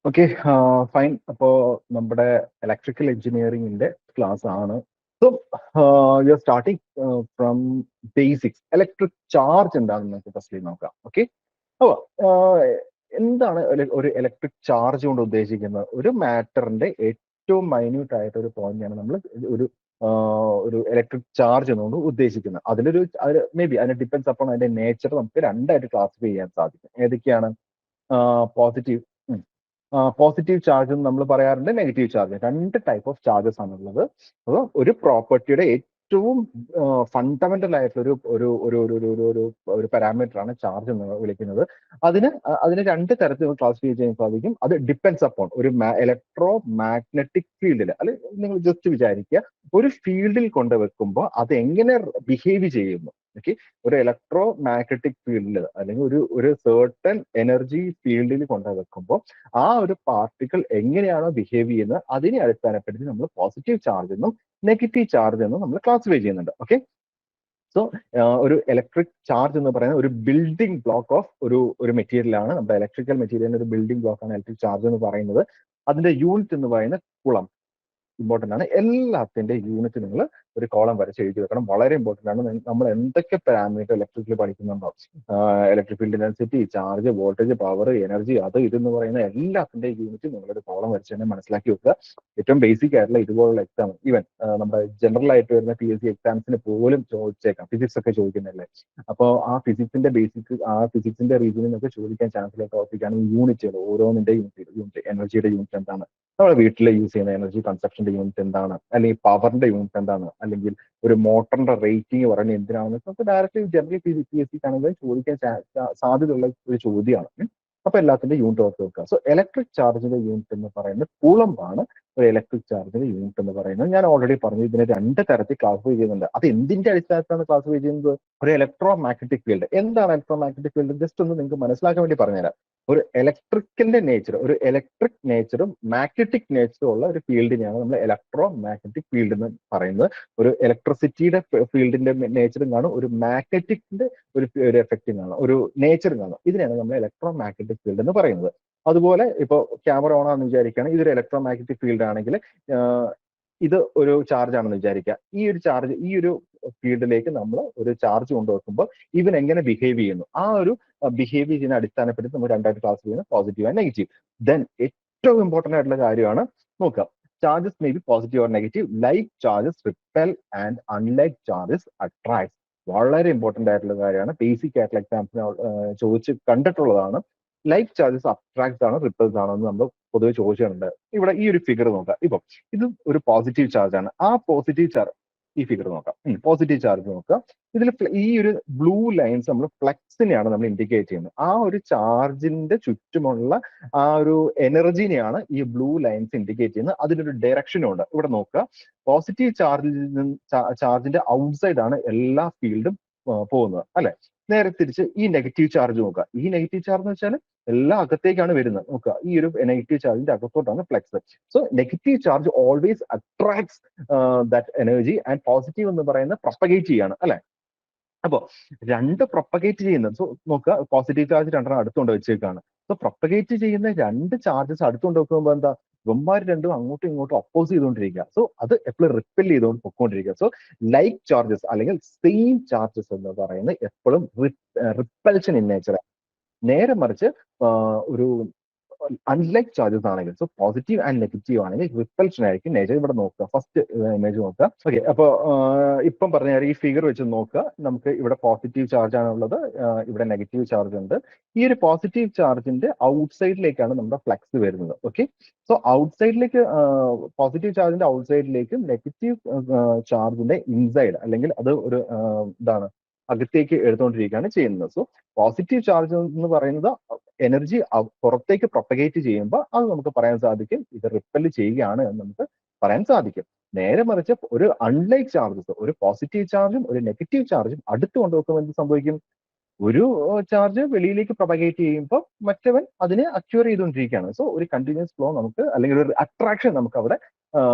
Okay, fine. അപ്പോൾ നമ്മുടെ electrical എഞ്ചിനീയറിംഗിന്റെ ക്ലാസ് ആണ്. So you are starting from basics. Electric charge എന്താണെന്ന് നമുക്ക് ഫസ്റ്റ് നോക്കാം. ഓക്കെ, അപ്പോൾ എന്താണ് ഒരു ഇലക്ട്രിക് ചാർജ് കൊണ്ട് ഉദ്ദേശിക്കുന്നത്? ഒരു മാറ്ററിന്റെ ഏറ്റവും മൈന്യൂട്ട് ആയിട്ട് ഒരു പോയിന്റാണ് നമ്മൾ ഒരു ഒരു ഇലക്ട്രിക് ചാർജ് എന്നുകൊണ്ട് ഉദ്ദേശിക്കുന്നത്. മേ ബി അതിന് ഡിപ്പെൻസ് അപ്പോൾ അതിന്റെ നേച്ചർ നമുക്ക് രണ്ടായിട്ട് ക്ലാസിഫൈ ചെയ്യാൻ സാധിക്കും. ഏതൊക്കെയാണ്? പോസിറ്റീവ് പോസിറ്റീവ് ചാർജ് എന്ന് നമ്മൾ പറയാറുണ്ട്, നെഗറ്റീവ് ചാർജ്. രണ്ട് ടൈപ്പ് ഓഫ് ചാർജസ് ആണുള്ളത്. അപ്പോൾ ഒരു പ്രോപ്പർട്ടിയുടെ ഏറ്റവും ഫണ്ടമെന്റൽ ആയിട്ടുള്ള ഒരു പാരാമീറ്റർ ആണ് ചാർജ് എന്ന് വിളിക്കുന്നത്. അതിന് രണ്ട് തരത്തിൽ ക്ലാസിഫൈ ചെയ്യാൻ സാധിക്കും. അത് ഡിപ്പെൻസ് അപ്പോൺ ഒരു ഇലക്ട്രോ മാഗ്നറ്റിക് ഫീൽഡിൽ, അല്ലെങ്കിൽ നിങ്ങൾ ജസ്റ്റ് വിചാരിക്കുക, ഒരു ഫീൽഡിൽ കൊണ്ട് വെക്കുമ്പോൾ അത് എങ്ങനെ ബിഹേവ് ചെയ്യുന്നു. ഓക്കെ, ഒരു ഇലക്ട്രോ മാഗ്നറ്റിക് ഫീൽഡിൽ അല്ലെങ്കിൽ ഒരു സർട്ടൺ എനർജി ഫീൽഡിൽ കൊണ്ട് വെക്കുമ്പോൾ ആ ഒരു പാർട്ടിക്കിൾ എങ്ങനെയാണോ ബിഹേവ് ചെയ്യുന്നത് അതിനെ അടിസ്ഥാനപ്പെടുത്തി നമ്മൾ പോസിറ്റീവ് ചാർജ് എന്നും നെഗറ്റീവ് ചാർജ് എന്നും നമ്മൾ ക്ലാസിഫൈ ചെയ്യുന്നുണ്ട്. ഓക്കെ, സോ ഒരു ഇലക്ട്രിക് ചാർജ് എന്ന് പറയുന്നത് ഒരു ബിൽഡിംഗ് ബ്ലോക്ക് ഓഫ് ഒരു മെറ്റീരിയലാണ്. നമ്മുടെ ഇലക്ട്രിക്കൽ മെറ്റീരിയലിന്റെ ഒരു ബിൽഡിംഗ് ബ്ലോക്ക് ആണ് ഇലക്ട്രിക് ചാർജ് എന്ന് പറയുന്നത്. അതിന്റെ യൂണിറ്റ് എന്ന് പറയുന്നത് കുളം. ഇമ്പോർട്ടന്റ് ആണ്. എല്ലാത്തിന്റെ യൂണിറ്റ് നിങ്ങൾ ഒരു കോളം വരച്ച് എഴുതി വെക്കണം. വളരെ ഇമ്പോർട്ടന്റ് ആണ്. നമ്മൾ എന്തൊക്കെ പാരാമീറ്റർ ഇലക്ട്രിക്കൽ പഠിക്കുന്നുണ്ടോ, electric field density, charge, voltage, power, energy, അത് ഇതെന്ന് പറയുന്ന എല്ലാത്തിന്റെ യൂണിറ്റ് നിങ്ങളൊരു കോളം വരച്ച് തന്നെ മനസ്സിലാക്കി വെക്കുക. ഏറ്റവും ബേസിക് ആയിട്ടുള്ള ഇതുപോലുള്ള എക്സാം, ഈവൻ നമ്മുടെ ജനറൽ ആയിട്ട് വരുന്ന PSC എക്സാംസിന് പോലും ചോദിച്ചേക്കാം. ഫിസിക്സ് ഒക്കെ ചോദിക്കുന്നല്ലേ. അപ്പോൾ ആ ഫിസിക്സിന്റെ ഫിസിക്സിന്റെ റീജിയനിൽ നിന്നൊക്കെ ചോദിക്കാൻ ചാൻസ് ഉള്ള ടോപ്പിക്കാണ് ഈ യൂണിറ്റുകൾ. ഓരോന്നിന്റെ യൂണിറ്റ്, എനർജിയുടെ യൂണിറ്റ് എന്താണ്, നമ്മുടെ വീട്ടിൽ യൂസ് ചെയ്യുന്ന എനർജി കൺസപ്ഷന്റെ യൂണിറ്റ് എന്താണ്, അല്ലെങ്കിൽ പവറിന്റെ യൂണിറ്റ് എന്താണ്, അല്ലെങ്കിൽ ഒരു മോട്ടറിന്റെ റേറ്റിംഗ് പറയുന്നത് എന്തിനാണെന്ന് നമുക്ക് ഡയറക്റ്റ്ലി ജനറൽ PSC ആണെങ്കിൽ ചോദിക്കാൻ സാധ്യതയുള്ള ഒരു ചോദ്യമാണ്. അപ്പൊ എല്ലാത്തിന്റെ യൂണിറ്റ് ഓർത്ത് വെക്കുക. സോ ഇലക്ട്രിക് ചാർജിന്റെ യൂണിറ്റ് എന്ന് പറയുന്നത് കൂളംബ് ആണ്. ഒരു ഇലക്ട്രിക് ചാർജിന്റെ യൂണിറ്റ് എന്ന് പറയുന്നത് ഞാൻ ഓൾറെഡി പറഞ്ഞു, ഇതിനെ രണ്ട് തരത്തിൽ ക്ലാസിഫൈ ചെയ്യുന്നുണ്ട്. അത് എന്തിന്റെ അടിസ്ഥാനത്തിലാണ് ക്ലാസിഫൈ ചെയ്യുന്നത്? ഒരു ഇലക്ട്രോ മാഗ്നറ്റിക് ഫീൽഡ്. എന്താണ് ഇലക്ട്രോ മാഗ്നറ്റിക് ഫീൽഡ്? ജസ്റ്റ് ഒന്ന് നിങ്ങൾക്ക് മനസ്സിലാക്കാൻ വേണ്ടി പറഞ്ഞുതരാം. ഒരു ഇലക്ട്രിക്കിന്റെ നേച്ചർ, ഒരു ഇലക്ട്രിക് നേച്ചറും മാഗ്നറ്റിക് നേച്ചറും ഉള്ള ഒരു ഫീൽഡിനെയാണ് നമ്മൾ ഇലക്ട്രോ മാഗ്നറ്റിക് ഫീൽഡ് എന്ന് പറയുന്നത്. ഒരു ഇലക്ട്രിസിറ്റിയുടെ ഫീൽഡിന്റെ നേച്ചറും കാണും, ഒരു മാഗ്നറ്റിക്കിന്റെ ഒരു എഫക്റ്റും കാണും, ഒരു നേച്ചറും കാണും. ഇതിനെയാണ് നമ്മൾ ഇലക്ട്രോ മാഗ്നറ്റിക് ഫീൽഡ് എന്ന് പറയുന്നത്. അതുപോലെ ഇപ്പോൾ ക്യാമറ ഓൺ ആണെന്ന് വിചാരിക്കുകയാണ്, ഇതൊരു ഇലക്ട്രോ മാഗ്നറ്റിക് ഫീൽഡ് ആണെങ്കിൽ ഇത് ഒരു ചാർജ് ആണെന്ന് വിചാരിക്കുക. ഈ ഒരു ഫീൽഡിലേക്ക് നമ്മൾ ഒരു ചാർജ് കൊണ്ടുവെക്കുമ്പോൾ ഇവൻ എങ്ങനെ ബിഹേവ് ചെയ്യുന്നു, ആ ഒരു ബിഹേവ് ചെയ്യുന്ന അടിസ്ഥാനപ്പെടുത്തി നമ്മൾ രണ്ടായിട്ട് ക്ലാസ് ചെയ്യുന്നത് പോസിറ്റീവ് ആൻഡ് നെഗറ്റീവ്. ദെൻ ഏറ്റവും ഇമ്പോർട്ടന്റ് ആയിട്ടുള്ള കാര്യമാണ് നോക്കുക, charges may be positive or negative. Like charges ripple and unlike charges attract. വളരെ ഇമ്പോർട്ടന്റ് ആയിട്ടുള്ള കാര്യമാണ്. ബേസിക് ആയിട്ടുള്ള എക്സാംസിന് ചോദിച്ച് കണ്ടിട്ടുള്ളതാണ്. ലൈക്ക് ചാർജസ് അട്രാക്ട്സ് ആണോ റിപ്പൽസ് ആണോ എന്ന് നമ്മൾ പൊതുവെ ചോദിച്ചിട്ടുണ്ട്. ഇവിടെ ഈ ഒരു ഫിഗർ നോക്കാം. ഇപ്പം ഇത് ഒരു പോസിറ്റീവ് ചാർജ് ആണ്. ആ പോസിറ്റീവ് ചാർജ്, ഈ ഫിഗർ നോക്കാം, പോസിറ്റീവ് ചാർജ് നോക്കാം. ഇതിൽ ഈ ഒരു ബ്ലൂ ലൈൻസ് നമ്മൾ ഫ്ലക്സിനെയാണ് നമ്മൾ ഇൻഡിക്കേറ്റ് ചെയ്യുന്നത്. ആ ഒരു ചാർജിന്റെ ചുറ്റുമുള്ള ആ ഒരു എനർജിനെയാണ് ഈ ബ്ലൂ ലൈൻസ് ഇൻഡിക്കേറ്റ് ചെയ്യുന്നത്. അതിനൊരു ഡയറക്ഷനും ഉണ്ട്. ഇവിടെ നോക്കുക, പോസിറ്റീവ് ചാർജിന്റെ ഔട്ട്സൈഡ് ആണ് എല്ലാ ഫീൽഡും പോകുന്നത്, അല്ലെ? നേരെ തിരിച്ച് ഈ നെഗറ്റീവ് ചാർജ് നോക്കുക. ഈ നെഗറ്റീവ് ചാർജ് എന്ന് വെച്ചാൽ എല്ലാം അകത്തേക്കാണ് വരുന്നത്. നോക്കുക, ഈ ഒരു നെഗറ്റീവ് ചാർജിന്റെ അകത്തോട്ടാണ് flux. So negative charge always attracts that energy, and positive എന്ന് പറയുന്നത് പ്രൊപ്പഗേറ്റ് ചെയ്യാണ്, അല്ലെ? അപ്പോ രണ്ട് പ്രൊപ്പഗേറ്റ് ചെയ്യുന്നത്, സോ നോക്കുക, പോസിറ്റീവ് ചാർജ് രണ്ടെണ്ണം അടുത്തുകൊണ്ട് വെച്ചേക്കാണ്. സോ പ്രൊപ്പഗേറ്റ് ചെയ്യുന്ന രണ്ട് ചാർജസ് അടുത്തുകൊണ്ട് വെക്കുമ്പോൾ എന്താ, ഇവന്മാർ രണ്ടും അങ്ങോട്ടും ഇങ്ങോട്ടും ഒപ്പോസ് ചെയ്തുകൊണ്ടിരിക്കുക. സോ അത് എപ്പോഴും റിപ്പൽ ചെയ്തുകൊണ്ട് പൊക്കോണ്ടിരിക്കുക. സോ ലൈക്ക് ചാർജസ് അല്ലെങ്കിൽ സെയിം ചാർജസ് എന്ന് പറയുന്നത് എപ്പോഴും റിപ്പൽഷൻ ഇൻ നേച്ചർ. നേരെ മറിച്ച് ഒരു അൺലൈക്ക് ചാർജസ് ആണെങ്കിൽ, സോ പോസിറ്റീവ് ആൻഡ് നെഗറ്റീവ് ആണെങ്കിൽ റിപ്പൽഷൻ ആയിരിക്കും നേച്ചർ. ഇവിടെ നോക്കുക, ഫസ്റ്റ് ഇമേജ് നോക്കുക. ഓക്കെ, അപ്പോൾ ഇപ്പം പറഞ്ഞ ഈ ഫിഗർ വെച്ച് നോക്കുക, നമുക്ക് ഇവിടെ പോസിറ്റീവ് ചാർജ് ആണുള്ളത്, ഇവിടെ നെഗറ്റീവ് ചാർജ് ഉണ്ട്. ഈ ഒരു പോസിറ്റീവ് ചാർജിന്റെ ഔട്ട്സൈഡിലേക്കാണ് നമ്മുടെ ഫ്ലക്സ് വരുന്നത്. ഓക്കെ, സോ ഔട്ട്സൈഡിലേക്ക്, പോസിറ്റീവ് ചാർജിന്റെ ഔട്ട്സൈഡിലേക്ക് നെഗറ്റീവ് ചാർജിന്റെ ഇൻസൈഡ്, അല്ലെങ്കിൽ അത് ഒരു ഇതാണ് അകത്തേക്ക് എടുത്തുകൊണ്ടിരിക്കുകയാണ് ചെയ്യുന്നത്. സോ പോസിറ്റീവ് ചാർജ് എന്ന് പറയുന്നത് എനർജി പുറത്തേക്ക് പ്രൊപ്പഗേറ്റ് ചെയ്യുമ്പോൾ അത് നമുക്ക് പറയാൻ സാധിക്കും ഇത് റിപ്പൽ ചെയ്യുകയാണ് എന്ന് നമുക്ക് പറയാൻ സാധിക്കും. നേരെ മറിച്ച് ഒരു അൺലൈക്ക് ചാർജസ്, ഒരു പോസിറ്റീവ് ചാർജും ഒരു നെഗറ്റീവ് ചാർജും അടുത്ത് കൊണ്ടുവെക്കുമ്പോൾ എന്ത് സംഭവിക്കും? ഒരു ചാർജ് വെളിയിലേക്ക് പ്രൊപ്പഗേറ്റ് ചെയ്യുമ്പോൾ മറ്റവൻ അതിനെ അക്യൂർ ചെയ്തുകൊണ്ടിരിക്കുകയാണ്. സോ ഒരു കണ്ടിന്യൂസ് ഫ്ലോ നമുക്ക്, അല്ലെങ്കിൽ ഒരു അട്രാക്ഷൻ നമുക്ക് അവിടെ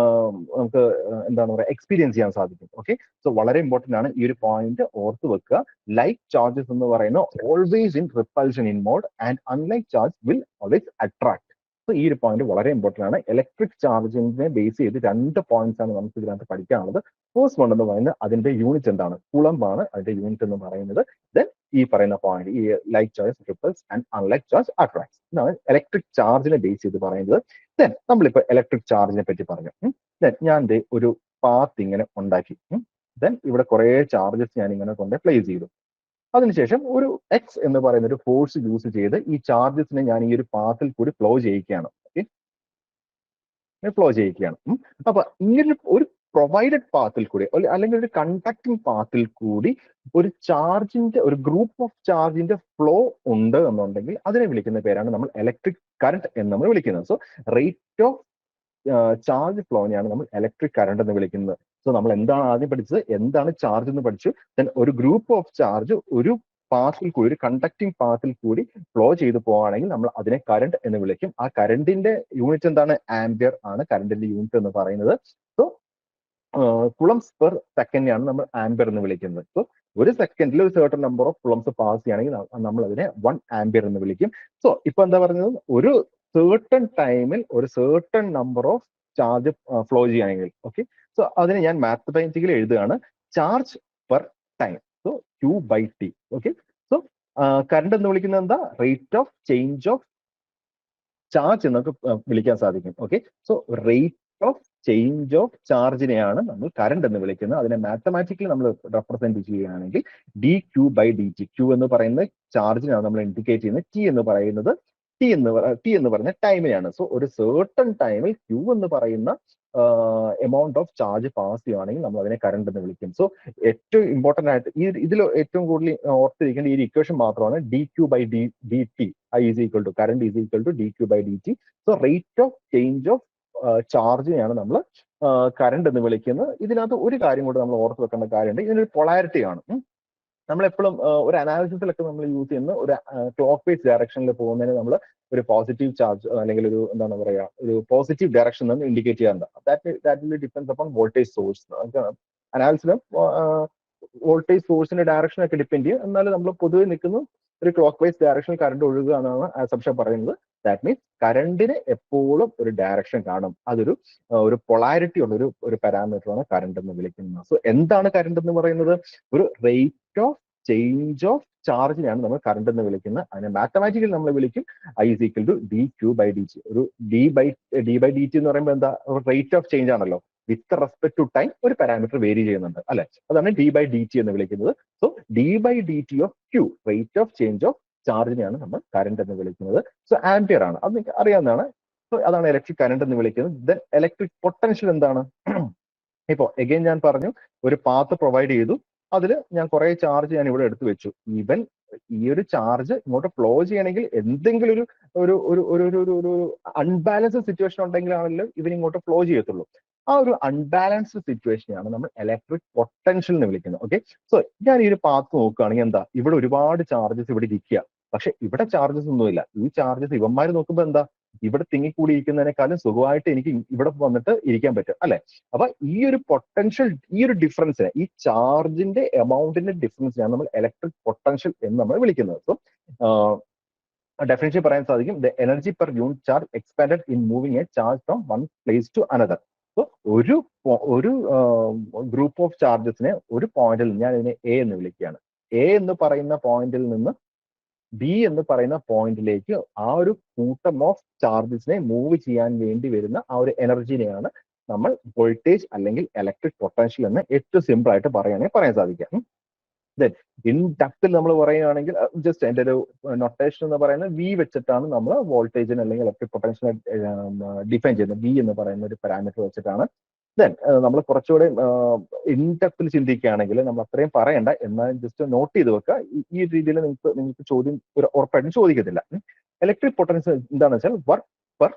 നമുക്ക് എന്താണ് പറയുക, എക്സ്പീരിയൻസ് ചെയ്യാൻ സാധിക്കും. ഓക്കെ, സോ വളരെ ഇമ്പോർട്ടന്റ് ആണ് ഈ ഒരു പോയിന്റ് ഓർത്ത് വെക്കുക. ലൈക്ക് ചാർജസ് എന്ന് പറയുന്നത് always in repulsion in mode, and unlike charge will always attract. So ഈ ഒരു പോയിന്റ് വളരെ ഇമ്പോർട്ടന്റ് ആണ്. ഇലക്ട്രിക് ചാർജിനെ ബേസ് ചെയ്ത് 2 പോയിന്റ്സ് ആണ് നമുക്ക് ഇതിനകത്ത് പഠിക്കാനുള്ളത്. ഫസ്റ്റ് വൺ എന്ന് പറയുന്നത് അതിന്റെ യൂണിറ്റ് എന്താണ്, കൂളംബ് ആണ് അതിന്റെ യൂണിറ്റ് എന്ന് പറയുന്നത്. ദെൻ ഈ പറയുന്ന പോയിന്റ് ഈ like charge repels and unlike charge attracts, ഇതാണ് ഇലക്ട്രിക് ചാർജിനെ ബേസ് ചെയ്ത് പറയുന്നത്. ദെൻ നമ്മളിപ്പോ ഇലക്ട്രിക് ചാർജിനെ പറ്റി പറഞ്ഞു. ദെൻ ഞാൻ ഒരു പാത്ത് ഇങ്ങനെ ഉണ്ടാക്കി. ദെൻ ഇവിടെ കുറെ ചാർജസ് ഞാൻ ഇങ്ങനെ കൊണ്ട് പ്ലേസ് ചെയ്തു. അതിനുശേഷം ഒരു എക്സ് എന്ന് പറയുന്ന ഒരു ഫോഴ്സ് യൂസ് ചെയ്ത് ഈ ചാർജസിനെ ഞാൻ ഈ ഒരു പാത്തിൽ കൂടി ഫ്ലോ ചെയ്യിക്കുകയാണ്. ഫ്ലോ ചെയ്യിക്കുകയാണ്. അപ്പൊ ഇങ്ങനെ ഒരു പ്രൊവൈഡഡ് പാത്തിൽ കൂടി അല്ലെങ്കിൽ ഒരു കണ്ടക്ടിങ് പാത്തിൽ കൂടി ഒരു ചാർജിന്റെ ഒരു ഗ്രൂപ്പ് ഓഫ് ചാർജിന്റെ ഫ്ലോ ഉണ്ട് എന്നുണ്ടെങ്കിൽ അതിനെ വിളിക്കുന്ന പേരാണ് നമ്മൾ ഇലക്ട്രിക് കറന്റ് എന്ന് നമ്മൾ വിളിക്കുന്നത്. സോ റേറ്റ് ഓഫ് ചാർജ് ഫ്ലോനെയാണ് നമ്മൾ ഇലക്ട്രിക് കറന്റ് എന്ന് വിളിക്കുന്നത്. സോ നമ്മൾ എന്താണ് ആദ്യം പഠിച്ചത്, എന്താണ് ചാർജ് എന്ന് പഠിച്ചു. ദെൻ ഒരു ഗ്രൂപ്പ് ഓഫ് ചാർജ് ഒരു പാത്തിൽ കൂടി, ഒരു കണ്ടക്ടിങ് പാത്തിൽ കൂടി ഫ്ലോ ചെയ്തു പോവുകയാണെങ്കിൽ നമ്മൾ അതിനെ കറന്റ് എന്ന് വിളിക്കും. ആ കറന്റിന്റെ യൂണിറ്റ് എന്താണ്, ആംപിയർ ആണ് കറന്റിന്റെ യൂണിറ്റ് എന്ന് പറയുന്നത്. സോ കുളംസ് പെർ സെക്കൻഡിനെയാണ് നമ്മൾ ആംപിയർ എന്ന് വിളിക്കുന്നത്. സോ ഒരു സെക്കൻഡിൽ ഒരു സർട്ടൺ നമ്പർ ഓഫ് കുളംസ് പാസ് ചെയ്യുകയാണെങ്കിൽ നമ്മൾ അതിനെ 1 ആംപിയർ എന്ന് വിളിക്കും. സോ ഇപ്പൊ എന്താ പറഞ്ഞത്, ഒരു certain ടൈമിൽ ഒരു certain number of charge flow ചെയ്യുകയാണെങ്കിൽ, ഓക്കെ, സോ അതിനെ ഞാൻ മാത്തമാറ്റിക്കലി എഴുതുകയാണ് charge per time. So Q/T. Okay, so current എന്ന് വിളിക്കുന്നത് എന്താ, rate of change of charge എന്നൊക്കെ വിളിക്കാൻ സാധിക്കും. Okay, so rate of change of ചാർജിനെയാണ് നമ്മൾ കറണ്ട് എന്ന് വിളിക്കുന്നത്. അതിനെ മാത്തമാറ്റിക്കലി നമ്മൾ റെപ്രസെന്റ് ചെയ്യുകയാണെങ്കിൽ dQ/dt. Q എന്ന് പറയുന്നത് ചാർജിനാണ് നമ്മൾ ഇൻഡിക്കേറ്റ് ചെയ്യുന്നത്. T എന്ന് പറയുന്ന ടൈമിനെയാണ്. സോ ഒരു certain ടൈമിൽ Q എന്ന് പറയുന്ന എമൗണ്ട് ഓഫ് ചാർജ് പാസ് ചെയ്യുകയാണെങ്കിൽ നമ്മൾ അതിനെ കറണ്ട് എന്ന് വിളിക്കും. സോ ഏറ്റവും ഇമ്പോർട്ടന്റ് ആയിട്ട് ഇതിൽ ഏറ്റവും കൂടുതൽ ഓർത്തിരിക്കേണ്ട ഈ ഒരു ഇക്വേഷൻ മാത്രമാണ് dQ/dt. Current is equal to dQ/dt. So rate of change of ചാർജിനെയാണ് നമ്മൾ കറണ്ട് എന്ന് വിളിക്കുന്നത്. ഇതിനകത്ത് ഒരു കാര്യം കൂടെ നമ്മൾ ഓർത്ത് വെക്കേണ്ട കാര്യമുണ്ട്, ഇതിനൊരു പൊളാരിറ്റി ആണ്. നമ്മളെപ്പോഴും ഒരു അനാലിസിസിലൊക്കെ നമ്മൾ യൂസ് ചെയ്യുന്ന ഒരു ക്ലോക്ക് വൈസ് ഡയറക്ഷനിൽ പോകുന്നതിന് നമ്മൾ ഒരു പോസിറ്റീവ് ചാർജ് അല്ലെങ്കിൽ ഒരു എന്താണ് പറയുക, ഒരു പോസിറ്റീവ് ഡയറക്ഷൻ എന്ന് ഇൻഡിക്കേറ്റ് ചെയ്യാറുണ്ട്. That depends upon voltage source. അനാലിസിലും വോൾട്ടേജ് സോഴ്സിന്റെ ഡയറക്ഷൻ ഒക്കെ ഡിപ്പെൻഡ് ചെയ്യും. എന്നാലും നമ്മൾ പൊതുവെ നിൽക്കുന്ന ഒരു ക്ലോക്ക് വൈസ് ഡയറക്ഷനിൽ കറണ്ട് ഒഴുകുക എന്നാണ് അസംപ്ഷൻ പറയുന്നത്. ദാറ്റ് മീൻസ് കറണ്ടിന് എപ്പോഴും ഒരു ഡയറക്ഷൻ കാണും. അതൊരു പൊളാരിറ്റി ഉള്ള ഒരു പാരാമീറ്ററാണ് കറണ്ട് എന്ന് വിളിക്കുന്നത്. സോ എന്താണ് കറണ്ട് എന്ന് പറയുന്നത്, ഒരു റേറ്റ് ഓഫ് ചേഞ്ച് ഓഫ് ചാർജിനെയാണ് നമ്മൾ കറണ്ട് എന്ന് വിളിക്കുന്നത്. അതിനെ മാത്തമാറ്റിക്കലി നമ്മൾ വിളിക്കും dQ/dt. ഒരു d/dt എന്ന് പറയുമ്പോൾ എന്താ, റേറ്റ് ഓഫ് ചേഞ്ച് ആണല്ലോ. വിത്ത് റെസ്പെക്ട് ടു ടൈം ഒരു പാരാമീറ്റർ വേരി ചെയ്യുന്നുണ്ട് അല്ലെ, അതാണ് d/dt എന്ന് വിളിക്കുന്നത്. So d/dt of Q, rate of change of ചാർജിനെയാണ് നമ്മൾ കറണ്ട് എന്ന് വിളിക്കുന്നത്. സോ ആംപിയർ ആണ്, അത് നിങ്ങൾക്ക് അറിയാവുന്നതാണ്. സോ അതാണ് ഇലക്ട്രിക് കറണ്ട് എന്ന് വിളിക്കുന്നത്. ദെൻ ഇലക്ട്രിക് പൊട്ടൻഷ്യൽ എന്താണ്, ഇപ്പോ എഗെയിൻ ഞാൻ പറഞ്ഞു, ഒരു പാത്ത് പ്രൊവൈഡ് ചെയ്തു, അതിൽ ഞാൻ കുറെ ചാർജ് ഞാൻ ഇവിടെ എടുത്തു വെച്ചു. ഈവൻ ഈ ഒരു ചാർജ് ഇങ്ങോട്ട് ഫ്ലോ ചെയ്യണമെങ്കിൽ എന്തെങ്കിലും ഒരു അൺബാലൻസ്ഡ് സിറ്റുവേഷൻ ഉണ്ടെങ്കിലാണല്ലോ ഇവനിങ്ങോട്ട് ഫ്ലോ ചെയ്യത്തുള്ളൂ. ആ ഒരു അൺബാലൻസ്ഡ് സിറ്റുവേഷനെയാണ് നമ്മൾ ഇലക്ട്രിക് പൊട്ടൻഷ്യൽ എന്ന് വിളിക്കുന്നത്. ഓക്കെ, സോ ഞാൻ ഈ ഒരു പാത്ത് നോക്കുകയാണെങ്കിൽ എന്താ, ഇവിടെ ഒരുപാട് ചാർജസ് ഇവിടെ ഇരിക്കുക, പക്ഷെ ഇവിടെ ചാർജസ് ഒന്നുമില്ല. ഈ ചാർജസ് ഇവന്മാർ നോക്കുമ്പോൾ എന്താ, ഇവിടെ തിങ്ങിക്കൂടിയിരിക്കുന്നതിനേക്കാളും സുഖമായിട്ട് എനിക്ക് ഇവിടെ വന്നിട്ട് ഇരിക്കാൻ പറ്റും അല്ലെ. അപ്പൊ ഈ ഒരു പൊട്ടൻഷ്യൽ, ഈ ഒരു ഡിഫറൻസിനെ, ഈ ചാർജിന്റെ എമൗണ്ടിന്റെ ഡിഫറൻസിനെയാണ് നമ്മൾ ഇലക്ട്രിക് പൊട്ടൻഷ്യൽ എന്ന് നമ്മൾ വിളിക്കുന്നത്. സോ ഡെഫിനിഷൻ പറയാൻ സാധിക്കും, the energy per unit charge expanded in moving a charge from one place to another. So ഒരു ഗ്രൂപ്പ് ഓഫ് ചാർജസിനെ ഒരു പോയിന്റിൽ ഞാൻ ഇതിനെ എ എന്ന് വിളിക്കുകയാണ്. എ എന്ന് പറയുന്ന പോയിന്റിൽ നിന്ന് ബി എന്ന് പറയുന്ന പോയിന്റിലേക്ക് ആ ഒരു കൂട്ടം ഓഫ് ചാർജസിനെ മൂവ് ചെയ്യാൻ വേണ്ടി വരുന്ന ആ ഒരു എനർജിനെയാണ് നമ്മൾ വോൾട്ടേജ് അല്ലെങ്കിൽ ഇലക്ട്രിക് പൊട്ടൻഷ്യൽ എന്ന് ഏറ്റവും സിമ്പിൾ ആയിട്ട് പറയാൻ സാധിക്കാം. ദെൻ ഇൻ ഡെപ്തിൽ നമ്മൾ പറയുകയാണെങ്കിൽ ജസ്റ്റ് അതിന്റെ ഒരു നൊട്ടേഷൻ എന്ന് പറയുന്നത് വി വെച്ചിട്ടാണ് നമ്മൾ വോൾട്ടേജിന് അല്ലെങ്കിൽ ഇലക്ട്രിക് പൊട്ടൻഷ്യൽ ഡിഫൈൻ ചെയ്യുന്നത്. വി എന്ന് പറയുന്ന ഒരു പാരാമീറ്റർ വെച്ചിട്ടാണ്. ദെൻ നമ്മൾ കുറച്ചുകൂടെ ഇൻ ഡെപ്തിൽ ചിന്തിക്കുകയാണെങ്കിൽ നമ്മൾ അത്രയും പറയണ്ട, എന്നാൽ ജസ്റ്റ് നോട്ട് ചെയ്ത് വെക്കുക. ഈ രീതിയിൽ നിങ്ങൾക്ക് ചോദ്യം ഉറപ്പായിട്ടും ചോദിക്കത്തില്ല. ഇലക്ട്രിക് പൊട്ടൻഷ്യൽ എന്താണെന്ന് വെച്ചാൽ വർക്ക് പെർ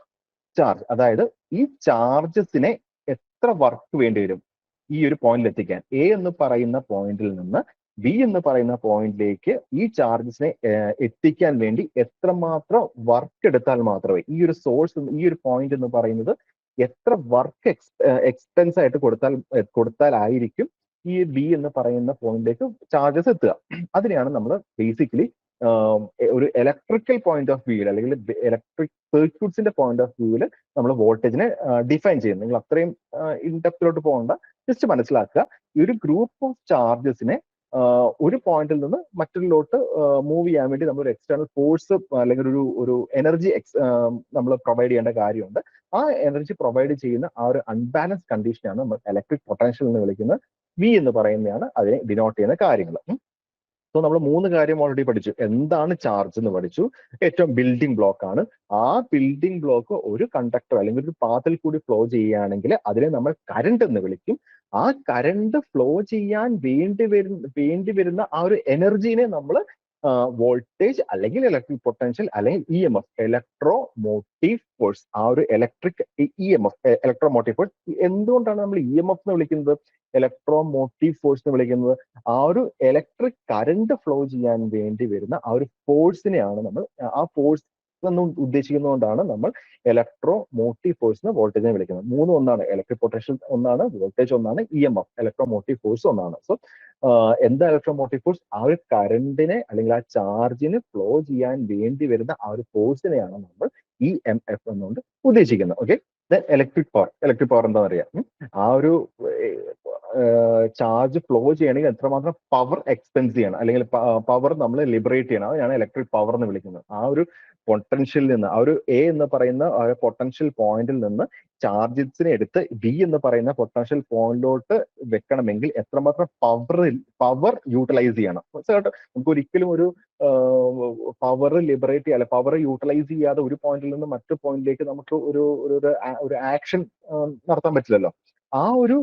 ചാർജ്, അതായത് ഈ ചാർജസിനെ എത്ര വർക്ക് വേണ്ടി വരും ഈ ഒരു പോയിന്റിൽ എത്തിക്കാൻ. എ എന്ന് പറയുന്ന പോയിന്റിൽ നിന്ന് ബി എന്ന് പറയുന്ന പോയിന്റിലേക്ക് ഈ ചാർജസിനെ എത്തിക്കാൻ വേണ്ടി എത്രമാത്രം വർക്ക് എടുത്താൽ മാത്രമേ ഈ ഒരു സോഴ്സ്, ഈ ഒരു പോയിന്റ് എന്ന് പറയുന്നത് എത്ര വർക്ക് എക്സ്പെൻസ് ആയിട്ട് കൊടുത്താലായിരിക്കും ഈ ബി എന്ന് പറയുന്ന പോയിന്റിലേക്ക് ചാർജസ് എത്തുക. അതിനെയാണ് നമ്മൾ ബേസിക്കലി ഒരു ഇലക്ട്രിക്കൽ പോയിന്റ് ഓഫ് വ്യൂവിൽ അല്ലെങ്കിൽ ഇലക്ട്രിക് സർക്യൂട്ട്സിന്റെ പോയിന്റ് ഓഫ് വ്യൂവിൽ നമ്മൾ വോൾട്ടേജിനെ ഡിഫൈൻ ചെയ്യുന്നു. നിങ്ങൾ അത്രയും ഇൻഡെപ്തിലോട്ട് പോകണ്ട, ജസ്റ്റ് മനസ്സിലാക്കുക. ഈ ഒരു ഗ്രൂപ്പ് ഓഫ് ചാർജസിനെ ഒരു പോയിന്റിൽ നിന്ന് മറ്റൊരിലോട്ട് മൂവ് ചെയ്യാൻ വേണ്ടി നമ്മൾ ഒരു എക്സ്റ്റേണൽ ഫോഴ്സ് അല്ലെങ്കിൽ ഒരു എനർജി നമ്മൾ പ്രൊവൈഡ് ചെയ്യേണ്ട കാര്യമുണ്ട്. ആ എനർജി പ്രൊവൈഡ് ചെയ്യുന്ന ആ ഒരു അൺബാലൻസ് കണ്ടീഷനാണ് നമ്മൾ ഇലക്ട്രിക് പൊട്ടൻഷ്യൽ എന്ന് വിളിക്കുന്നത്. വി എന്ന് പറയുന്നതാണ് അതിനെ ഡിനോട്ട് ചെയ്യുന്ന കാര്യങ്ങൾ. സോ നമ്മൾ 3 കാര്യം ഓൾറെഡി പഠിച്ചു. എന്താണ് ചാർജ് എന്ന് പഠിച്ചു. ഏറ്റവും ബിൽഡിംഗ് ബ്ലോക്ക് ആണ്. ആ ബിൽഡിംഗ് ബ്ലോക്ക് ഒരു കണ്ടക്ടർ അല്ലെങ്കിൽ ഒരു പാത്തിൽ കൂടി ഫ്ലോ ചെയ്യുകയാണെങ്കിൽ അതിനെ നമ്മൾ കറണ്ട് എന്ന് വിളിക്കും. ആ കറണ്ട് ഫ്ലോ ചെയ്യാൻ വേണ്ടി വരുന്ന ആ ഒരു എനർജീനെ നമ്മൾ വോൾട്ടേജ് അല്ലെങ്കിൽ ഇലക്ട്രിക് പൊട്ടൻഷ്യൽ അല്ലെങ്കിൽ EMF, ഇലക്ട്രോ മോട്ടീവ് ഫോഴ്സ്. ആ ഒരു electric EMF, electro motive force. എന്തുകൊണ്ടാണ് നമ്മൾ EMF എന്ന് വിളിക്കുന്നത്, ഇലക്ട്രോ മോട്ടീവ് ഫോഴ്സ് എന്ന് വിളിക്കുന്നത്? ആ ഒരു ഇലക്ട്രിക് കറണ്ട് ഫ്ലോ ചെയ്യാൻ വേണ്ടി വരുന്ന ആ ഒരു ഫോഴ്സിനെയാണ് നമ്മൾ, ആ ഫോഴ്സ് എന്ന് ഉദ്ദേശിക്കുന്നതുകൊണ്ടാണ് നമ്മൾ ഇലക്ട്രോ മോട്ടീവ് ഫോഴ്സിനെ വോൾട്ടേജിനെ വിളിക്കുന്നത്. 3 ഒന്നാണ്, ഇലക്ട്രിക് പൊട്ടൻഷ്യൽ ഒന്നാണ്, വോൾട്ടേജ് ഒന്നാണ്, EMF ഇലക്ട്രോ മോട്ടീവ് ഫോഴ്സ് ഒന്നാണ്. സോ എന്താ ഇലക്ട്രോ മോട്ടീവ് ഫോഴ്സ്? ആ ഒരു കറണ്ടിനെ അല്ലെങ്കിൽ ആ ചാർജിന് ഫ്ലോ ചെയ്യാൻ വേണ്ടി വരുന്ന ആ ഒരു ഫോഴ്സിനെയാണ് നമ്മൾ EMF എന്നുകൊണ്ട് ഉദ്ദേശിക്കുന്നത്. ഓക്കെ, ഇലക്ട്രിക് പവർ എന്താണെന്ന് അറിയാം. ആ ഒരു ചാർജ് ഫ്ലോ ചെയ്യണമെങ്കിൽ എത്രമാത്രം പവർ എക്സ്പെൻസ് ചെയ്യണം അല്ലെങ്കിൽ പവർ നമ്മൾ ലിബറേറ്റ് ചെയ്യണം, അതാണ് ഇലക്ട്രിക് പവർ എന്ന് വിളിക്കുന്നത്. ആ ഒരു പൊട്ടൻഷ്യലിൽ നിന്ന്, ആ ഒരു എ എന്ന് പറയുന്ന ആ ഒരു പൊട്ടൻഷ്യൽ പോയിന്റിൽ നിന്ന് ചാർജസിനെ എടുത്ത് ബി എന്ന് പറയുന്ന പൊട്ടൻഷ്യൽ പോയിന്റിലോട്ട് വെക്കണമെങ്കിൽ എത്രമാത്രം പവർ യൂട്ടിലൈസ് ചെയ്യണം. നമുക്ക് ഒരിക്കലും ഒരു പവർ ലിബറേറ്റ് ചെയ്യുക, അല്ലെ പവർ യൂട്ടിലൈസ് ചെയ്യാതെ ഒരു പോയിന്റിൽ നിന്ന് മറ്റു പോയിന്റിലേക്ക് നമുക്ക് ഒരു ആക്ഷൻ നടത്താൻ പറ്റില്ലല്ലോ. ആ ഒരു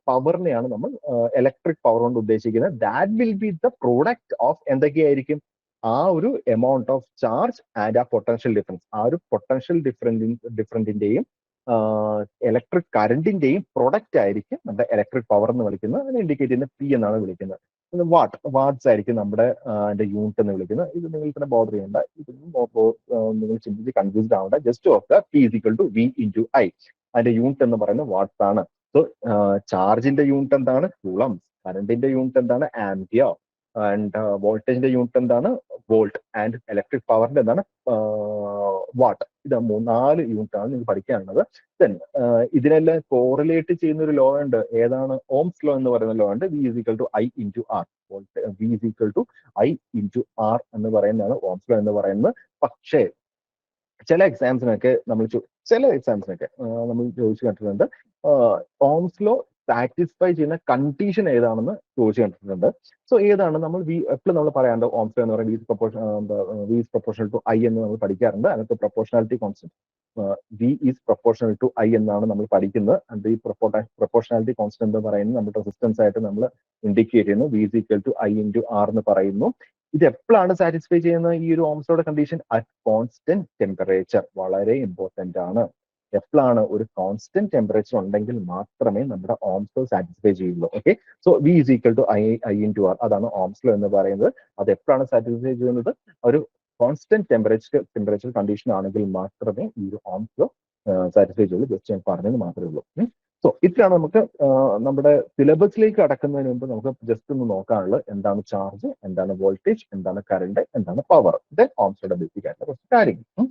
പവറിനെയാണ് നമ്മൾ ഇലക്ട്രിക് പവർ കൊണ്ട് ഉദ്ദേശിക്കുന്നത്. That will be the product of എന്തൊക്കെയായിരിക്കും? ആ ഒരു എമൗണ്ട് ഓഫ് ചാർജ് ആൻഡ് ആ പൊട്ടൻഷ്യൽ ഡിഫറൻസ്. ആ ഒരു പൊട്ടൻഷ്യൽ ഡിഫറൻറ്റിന്റെയും ഇലക്ട്രിക് കറണ്ടിന്റെയും പ്രൊഡക്റ്റ് ആയിരിക്കും നമ്മുടെ ഇലക്ട്രിക് പവർ എന്ന് വിളിക്കുന്നത്. അതിനെ ഇൻഡിക്കേറ്റ് ചെയ്യുന്ന P എന്നാണ് വിളിക്കുന്നത്. വാട്ട്സ് ആയിരിക്കും നമ്മുടെ അതിന്റെ യൂണിറ്റ് എന്ന് വിളിക്കുന്നത്. ഇത് നിങ്ങൾ തന്നെ ബോധർ ചെയ്യേണ്ട, നിങ്ങൾ ചിന്തിച്ച് കൺഫ്യൂസ്ഡ് ആവേണ്ട. Just of P = V × I. അതിന്റെ യൂണിറ്റ് എന്ന് പറയുന്നത് വാട്ട്സ് ആണ്. സോ ചാർജിന്റെ യൂണിറ്റ് എന്താണ്? കൂളംസ്. കറണ്ടിന്റെ യൂണിറ്റ് എന്താണ്? ആംപിയർ. ആൻഡ് വോൾട്ടേജിന്റെ യൂണിറ്റ് എന്താണ്? വോൾട്ട്. ആൻഡ് ഇലക്ട്രിക് പവറിന്റെ എന്താണ്? വാട്ട്. ഇത് 4 യൂണിറ്റ് ആണ് നിങ്ങൾക്ക് പഠിക്കാനുള്ളത്. ദെൻ ഇതിനെല്ലാം കോറിലേറ്റ് ചെയ്യുന്ന ഒരു ലോ ഉണ്ട്. ഏതാണ്? ഓംസ് ലോ എന്ന് പറയുന്ന ലോ ഉണ്ട്. V = I × R. V = I × R എന്ന് പറയുന്നതാണ് ഓംസ് ലോ എന്ന് പറയുന്നത്. പക്ഷേ ചില എക്സാംസിനൊക്കെ നമ്മൾ ചോദിച്ചു കണ്ടിട്ടുണ്ട്, ഓംസ് ലോ സാറ്റിസ്ഫൈ ചെയ്യുന്ന കണ്ടീഷൻ ഏതാണെന്ന് ചോദിച്ചു കണ്ടിട്ടുണ്ട്. സോ ഏതാണ്? നമ്മൾ എപ്പോഴും നമ്മൾ പറയാറുണ്ട് ഓംസ് ലോ എന്ന് പറയുന്നത് V is proportional to I എന്ന് നമ്മൾ പഠിക്കാറുണ്ട്. അതിനകത്ത് proportionality constant V is proportional to I എന്നാണ് നമ്മൾ പഠിക്കുന്നത്. അത് ഈ പ്രൊപ്പോർഷണാലിറ്റി കോൺസ്റ്റന്റ് എന്ന് പറയുന്നത് നമ്മുടെ റെസിസ്റ്റൻസ് ആയിട്ട് നമ്മൾ ഇൻഡിക്കേറ്റ് ചെയ്യുന്നു. V = I × R എന്ന് പറയുന്നു. ഇത് എപ്പോഴാണ് സാറ്റിസ്ഫൈ ചെയ്യുന്നത് ഈ ഒരു ഓംസ് ലോയുടെ കണ്ടീഷൻ? At constant temperature. വളരെ ഇമ്പോർട്ടന്റ് ആണ്. എപ്പോഴാണ്? ഒരു കോൺസ്റ്റന്റ് ടെമ്പറേച്ചർ ഉണ്ടെങ്കിൽ മാത്രമേ നമ്മുടെ ഓംസ് ലോ സാറ്റിസ്ഫൈ ചെയ്യുള്ളൂ. Okay, so V = I × R. അതാണ് ഓംസ് ലോ എന്ന് പറയുന്നത്. അത് എപ്പോഴാണ് സാറ്റിസ്ഫൈ ചെയ്യുന്നത്? ഒരു കോൺസ്റ്റന്റ് ടെമ്പറേച്ചർ കണ്ടീഷൻ ആണെങ്കിൽ മാത്രമേ ഈ ഒരു ഓംസ് ലോ സാറ്റിസ്ഫൈ ചെയ്യുള്ളൂ. ജസ്റ്റ് ഞാൻ പറഞ്ഞത് മാത്രമേ ഉള്ളൂ. സോ ഇത്രയാണ് നമുക്ക് നമ്മുടെ സിലബസിലേക്ക് കടക്കുന്നതിന് മുമ്പ് നമുക്ക് ജസ്റ്റ് ഒന്ന് നോക്കാനുള്ളത്. എന്താണ് ചാർജ്, എന്താണ് വോൾട്ടേജ്, എന്താണ് കറണ്ട്, എന്താണ് പവർ. ദെൻ ഓംസ് ലോയുടെ ബേസിക് ആയിട്ടുള്ള കുറച്ച് കാര്യങ്ങൾ.